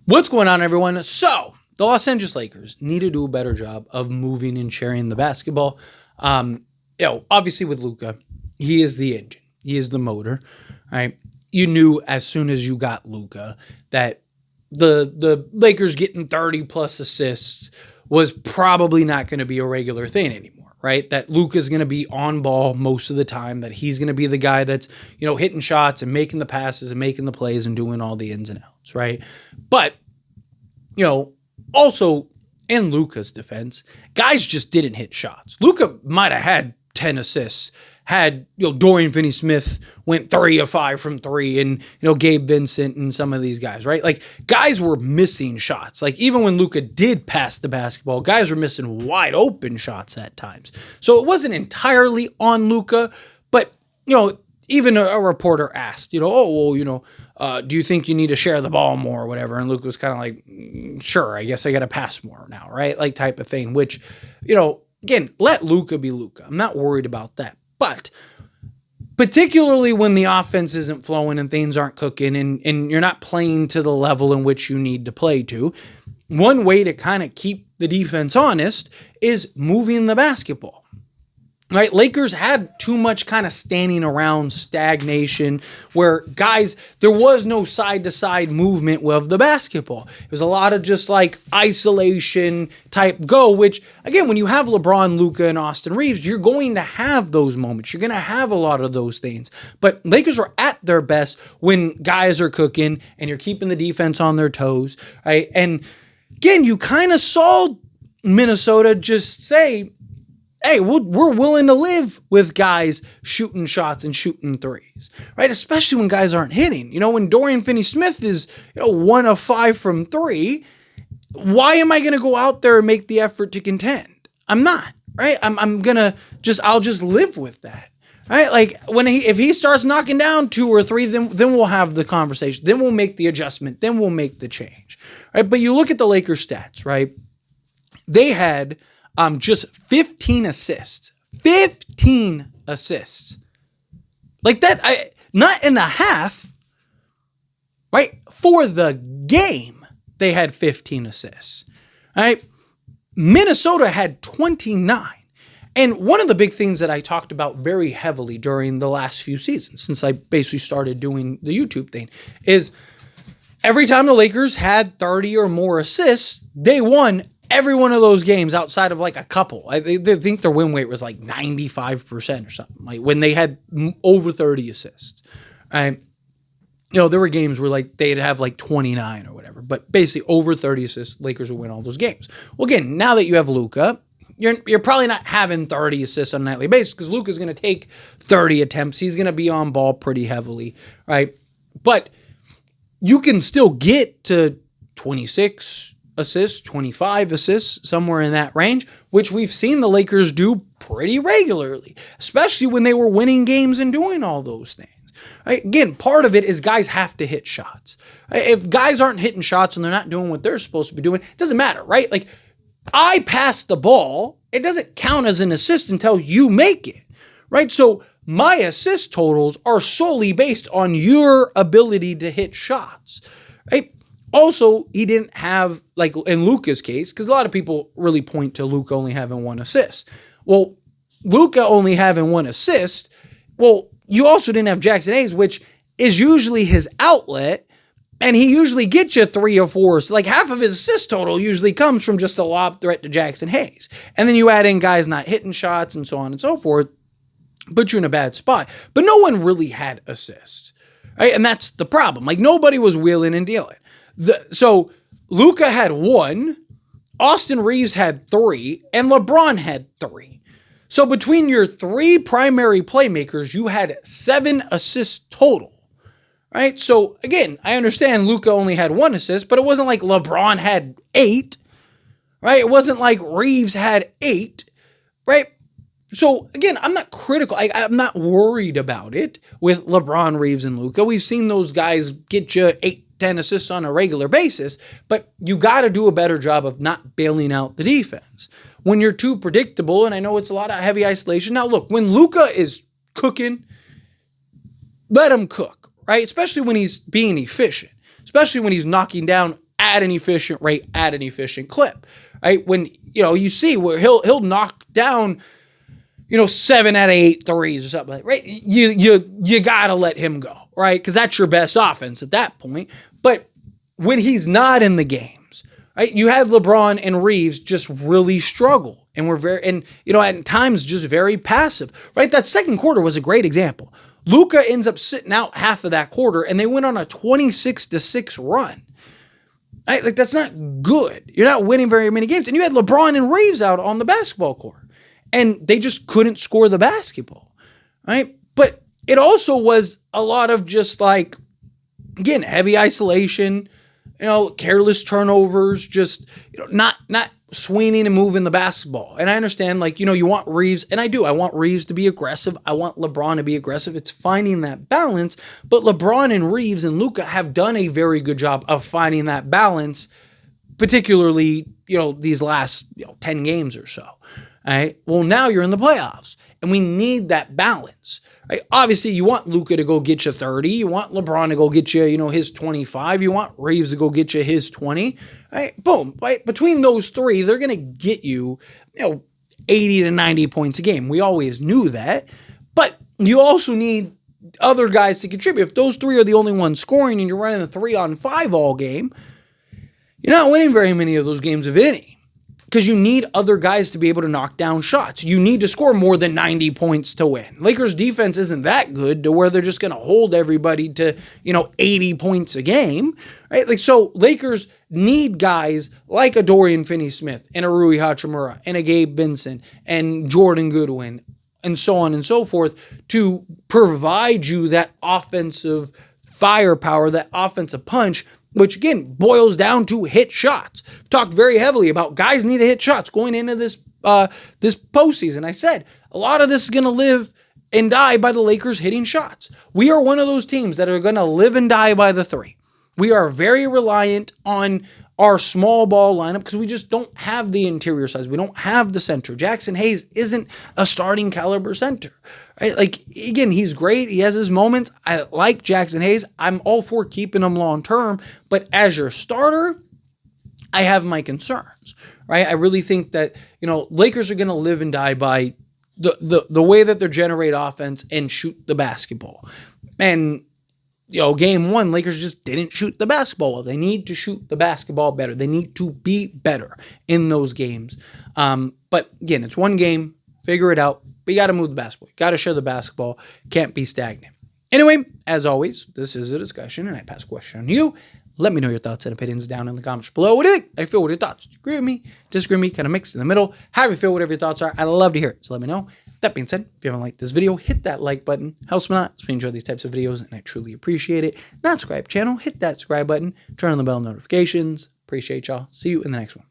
What's going on, everyone? So, the Los Angeles Lakers need to do a better job of moving and sharing the basketball. Obviously with Luka, he is the engine. He is the motor, right? You knew as soon as you got Luka that the Lakers getting 30 plus assists was probably not going to be a regular thing anymore, right? That Luka's going to be on ball most of the time, that he's going to be the guy that's, hitting shots and making the passes and making the plays and doing all the ins and outs, right? But, also in Luka's defense, guys just didn't hit shots. Luka might have had 10 assists, had, Dorian Finney-Smith went 3 of 5 from 3, and, Gabe Vincent and some of these guys, right? Like, guys were missing shots. Like, even when Luka did pass the basketball, guys were missing wide open shots at times. So it wasn't entirely on Luka, but, even a reporter asked, do you think you need to share the ball more or whatever? And Luka was kind of like, sure, I guess I got to pass more now, right? Like, type of thing, which, again, let Luka be Luka. I'm not worried about that. But particularly when the offense isn't flowing and things aren't cooking and you're not playing to the level in which you need to play to, one way to kind of keep the defense honest is moving the basketball. Right, Lakers had too much kind of standing around stagnation where guys, there was no side-to-side movement of the basketball. It was a lot of just like isolation type go, which again, when you have LeBron, Luka, and Austin Reeves, you're going to have those moments. You're going to have a lot of those things. But Lakers are at their best when guys are cooking and you're keeping the defense on their toes, right? And again, you kind of saw Minnesota just say, hey, we're willing to live with guys shooting shots and shooting threes, right? Especially when guys aren't hitting. When Dorian Finney-Smith is 1 of 5 from 3, why am I going to go out there and make the effort to contend? I'm not, right? I'll just live with that, right? Like if he starts knocking down 2 or 3, then we'll have the conversation. Then we'll make the adjustment. Then we'll make the change, right? But you look at the Lakers stats, right? They had just 15 assists. 15 assists. Like that, not in a half, right? For the game, they had 15 assists, right? Minnesota had 29. And one of the big things that I talked about very heavily during the last few seasons, since I basically started doing the YouTube thing, is every time the Lakers had 30 or more assists, they won every one of those games outside of like a couple. I think their win rate was like 95% or something, like when they had over 30 assists. There were games where like they'd have like 29 or whatever, but basically over 30 assists, Lakers would win all those games. Well, again, now that you have Luka, you're probably not having 30 assists on a nightly basis because Luka's going to take 30 attempts. He's going to be on ball pretty heavily, right? But you can still get to 26 assists, 25 assists, somewhere in that range, which we've seen the Lakers do pretty regularly, especially when they were winning games and doing all those things. Right? Again, part of it is guys have to hit shots. Right? If guys aren't hitting shots and they're not doing what they're supposed to be doing, it doesn't matter, right? Like, I pass the ball, it doesn't count as an assist until you make it, right? So my assist totals are solely based on your ability to hit shots, right? Also, he didn't have, like in Luka's case, because a lot of people really point to Luka only having 1 assist. Well, Luka only having 1 assist, well, you also didn't have Jackson Hayes, which is usually his outlet, and he usually gets you 3 or 4. So like half of his assist total usually comes from just a lob threat to Jackson Hayes. And then you add in guys not hitting shots and so on and so forth, put you in a bad spot. But no one really had assists, right? And that's the problem. Like nobody was wheeling and dealing. So Luka had 1, Austin Reeves had 3, and LeBron had 3. So between your 3 primary playmakers, you had 7 assists total, right? So again, I understand Luka only had 1 assist, but it wasn't like LeBron had 8, right? It wasn't like Reeves had 8, right? So again, I'm not critical. I'm not worried about it with LeBron, Reeves, and Luka. We've seen those guys get you 8, 10 assists on a regular basis, but you got to do a better job of not bailing out the defense. When you're too predictable, and I know it's a lot of heavy isolation. Now, look, when Luka is cooking, let him cook, right? Especially when he's being efficient, especially when he's knocking down at an efficient rate, at an efficient clip, right? When, you see where he'll knock down, 7 out of 8 threes or something like that, right? You got to let him go, right? Because that's your best offense at that point. But when he's not in the games, right? You had LeBron and Reeves just really struggle, and at times just very passive, right? That second quarter was a great example. Luka ends up sitting out half of that quarter, and they went on a 26-6 run. Right? Like, that's not good. You're not winning very many games, and you had LeBron and Reeves out on the basketball court. And they just couldn't score the basketball, right? But it also was a lot of just like, again, heavy isolation, careless turnovers, just not swinging and moving the basketball. And I understand, like, you want Reeves, and I do. I want Reeves to be aggressive. I want LeBron to be aggressive. It's finding that balance. But LeBron and Reeves and Luka have done a very good job of finding that balance, particularly, these last 10 games or so. All right. Well, now you're in the playoffs, and we need that balance. Right? Obviously, you want Luka to go get you 30. You want LeBron to go get you, his 25. You want Reeves to go get you his 20. Right? Boom. Right? Between those three, they're going to get you, 80 to 90 points a game. We always knew that. But you also need other guys to contribute. If those three are the only ones scoring and you're running a 3-on-5 all game, you're not winning very many of those games, if any. Because you need other guys to be able to knock down shots. You need to score more than 90 points to win. Lakers defense isn't that good to where they're just going to hold everybody to, 80 points a game, right? Like, so Lakers need guys like a Dorian Finney-Smith and a Rui Hachimura and a Gabe Vincent and Jordan Goodwin and so on and so forth to provide you that offensive firepower, that offensive punch, which again boils down to hit shots. We've talked very heavily about guys need to hit shots going into this postseason. I said a lot of this is going to live and die by the Lakers hitting shots. We are one of those teams that are going to live and die by the three. We are very reliant on our small ball lineup because we just don't have the interior size. We don't have the center. Jackson Hayes isn't a starting caliber center, right? Like, again, he's great. He has his moments. I like Jackson Hayes. I'm all for keeping him long term, but as your starter, I have my concerns, right? I really think that, Lakers are going to live and die by the way that they generate offense and shoot the basketball. And game one, Lakers just didn't shoot the basketball well. They need to shoot the basketball better. They need to be better in those games. But again, it's one game. Figure it out. But you got to move the basketball. You got to share the basketball. Can't be stagnant. Anyway, as always, this is a discussion, and I pass a question on you. Let me know your thoughts and opinions down in the comments below. What do you think? How do you feel? What are your thoughts? Do you agree with me? Disagree with me? Kind of mixed in the middle? How do you feel? Whatever your thoughts are, I'd love to hear it. So let me know. That being said, if you haven't liked this video, hit that like button. Helps me a lot. So we enjoy these types of videos, and I truly appreciate it. Not subscribe channel, hit that subscribe button. Turn on the bell notifications. Appreciate y'all. See you in the next one.